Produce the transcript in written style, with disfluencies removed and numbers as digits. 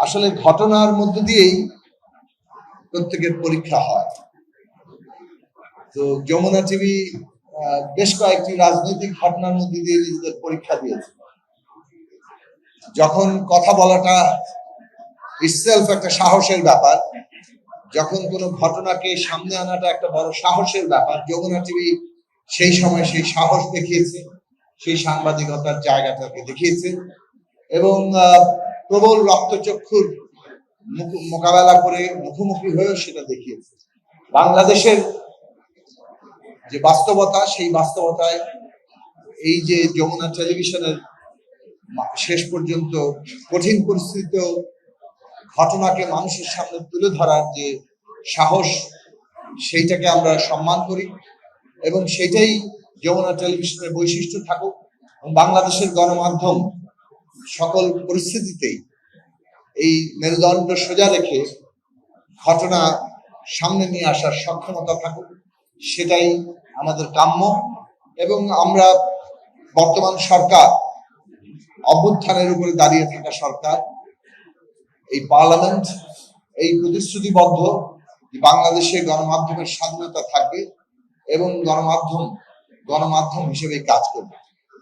আসলে ঘটনার মধ্য দিয়েই প্রত্যেকের পরীক্ষা হয়। তো যমুনা টিভি বেশ কয়েকটি রাজনৈতিক ঘটনার মধ্যে দিয়ে নিজেদের পরীক্ষা দিয়েছে। যখন কথা বলাটা ইটসেলফ একটা সাহসের ব্যাপার, যখন কোনো ঘটনাকে সামনে আনাটা একটা বড় সাহসের ব্যাপার, যমুনা টিভি সেই সময় সেই সাহস দেখিয়েছে, সেই সাংবাদিকতার জায়গাটাকে দেখিয়েছে এবং প্রবল রক্তচক্ষুর মোকাবেলা করে মুখোমুখি হয়েও সেটা দেখিয়েছে। বাংলাদেশের যে বাস্তবতা, সেই বাস্তবতায় এই যে যমুনা টেলিভিশনের শেষ পর্যন্ত কঠিন পরিস্থিতিতেও ঘটনাকে মানুষের সামনে তুলে ধরার যে সাহস, সেইটাকে আমরা সম্মান করি এবং সেটাই যমুনা টেলিভিশনের বৈশিষ্ট্য থাকুক। বাংলাদেশের গণমাধ্যম সকল পরিস্থিতিতেই এই মেরুদণ্ড সোজা রেখে ঘটনা সামনে নিয়ে আসার সক্ষমতা থাকুক, সেটাই আমাদের কাম্য। এবং আমরা বর্তমান সরকার, অভ্যুত্থানের উপরে দাঁড়িয়ে থাকা সরকার, এই পার্লামেন্ট এই প্রতিশ্রুতিবদ্ধ বাংলাদেশে গণমাধ্যমের স্বাধীনতা থাকবে এবং গণমাধ্যম হিসেবে কাজ করবে।